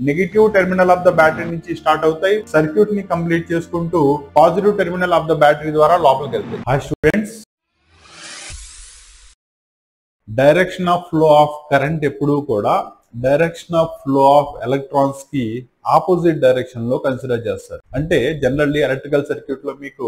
Negative terminal of the battery నుంచి start అవుతాయి, circuit ని కంప్లీట్ చేసుకుంటూ positive terminal of the battery ద్వారా లోపలికి వెళ్తాయి. Hi students, direction of flow of current ఎప్పుడూ కూడా direction of flow of electrons కి ఆపోజిట్ డైరెక్షన్ లో కన్సిడర్ చేస్తారు. అంటే జనరల్లీ ఎలక్ట్రికల్ సర్క్యూట్ లో మీకు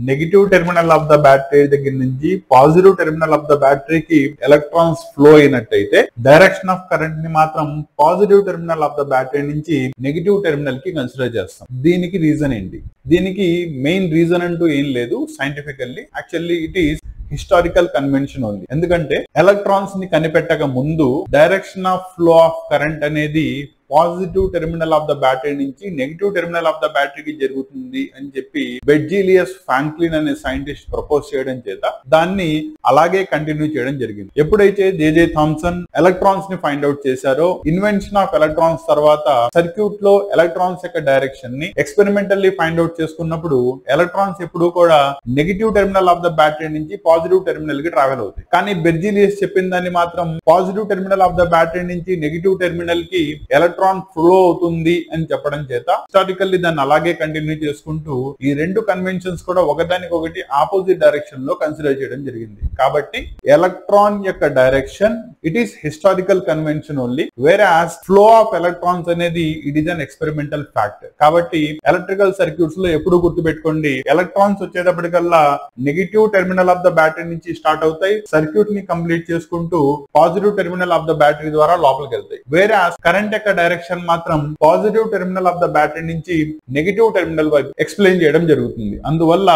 negative terminal of the battery దగ్గర నుంచి పాజిటివ్ టెర్మినల్ ఆఫ్ ద బ్యాటరీకి ఎలక్ట్రాన్స్ ఫ్లో అయినట్టయితే డైరెక్షన్ ఆఫ్ కరెంట్ ని మాత్రం positive terminal of the battery నుంచి నెగిటివ్ టెర్మినల్ కి కన్సిడర్ చేస్తాం. దీనికి రీజన్ ఏంటి? దీనికి మెయిన్ రీజన్ అంటూ ఏం లేదు scientifically. Actually it is historical convention only. ఎందుకంటే ఎలక్ట్రాన్స్ ని కనిపెట్టక ముందు direction of flow of current అనేది positive terminal of the battery నుంచి నెగిటివ్ టెర్మినల్ ఆఫ్ ద బ్యాటరీకి జరుగుతుంది అని చెప్పి బెర్జీలియస్ ఫ్రాంక్లిన్ అనే సైంటిస్ట్ ప్రపోజ్ చేయడం చేత దాన్ని అలాగే కంటిన్యూ చేయడం జరిగింది. ఎప్పుడైతే జేజే థామ్సన్ ఎలక్ట్రాన్స్ ని ఫైండ్ అవుట్ చేశారో, ఇన్వెన్షన్ ఆఫ్ ఎలక్ట్రాన్స్ తర్వాత సర్క్యూట్ లో ఎలక్ట్రాన్స్ యొక్క డైరెక్షన్ ని ఎక్స్పెరిమెంటల్లీ ఫైండ్ అవుట్ చేసుకున్నప్పుడు ఎలక్ట్రాన్స్ ఎప్పుడు కూడా negative terminal of the battery నుంచి పాజిటివ్ టెర్మినల్ కి ట్రావెల్ అవుతాయి. కానీ బెర్జీలియస్ చెప్పిన దాన్ని మాత్రం positive terminal of the battery నుంచి నెగిటివ్ టెర్మినల్ కి ఎలక్ట్రాన్ ఫ్లో అవుతుంది అని చెప్పడం చేత హిస్టారికల్లీ దాన్ని అలాగే కంటిన్యూ చేసుకుంటూ ఈ రెండు కన్వెన్షన్స్ కూడా ఒకదానికొకటి ఆపోజిట్ డైరెక్షన్ లో కన్సిడర్ చేయడం జరిగింది. కాబట్టి ఎలక్ట్రాన్ యొక్క direction it is historical convention only, whereas flow of electrons అనేది it is an experimental fact. కాబట్టి ఎలక్ట్రికల్ సర్క్యూట్స్ లో ఎప్పుడు గుర్తుపెట్టుకోండి, ఎలక్ట్రాన్స్ వచ్చేటప్పటికల్లా negative terminal of the battery నుంచి స్టార్ట్ అవుతాయి, సర్క్యూట్ ని కంప్లీట్ చేసుకుంటూ positive terminal of the battery ద్వారా లోపలికి వెళ్తాయి. వేర్ యాజ్ కరెంట్ యొక్క డైరెక్షన్ మాత్రం positive terminal of the battery నుంచి నెగిటివ్ టెర్మినల్ వైపు ఎక్స్ప్లెయిన్ చేయడం జరుగుతుంది. అందువల్ల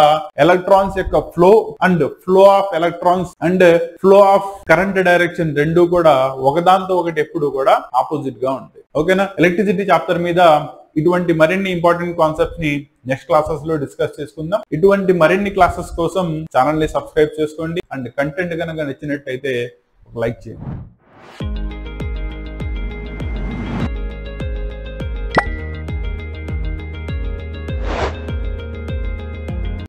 ఎలక్ట్రాన్స్ యొక్క flow and flow of electrons and flow of current direction రెండు కూడా ఒకదాంతో ఒకటి ఎప్పుడు కూడా ఆపోజిట్ గా ఉంటాయి. ఓకేనా? ఎలక్ట్రిసిటీ చాప్టర్ మీద ఇటువంటి మరిన్ని ఇంపార్టెంట్ కాన్సెప్ట్స్ ని నెక్స్ట్ క్లాసెస్ లో డిస్కస్ చేసుకుందాం. ఇటువంటి మరిన్ని క్లాసెస్ కోసం ఛానల్ ని సబ్స్క్రైబ్ చేసుకోండి అండ్ కంటెంట్ కనుక నచ్చినట్టయితే లైక్ చేయండి.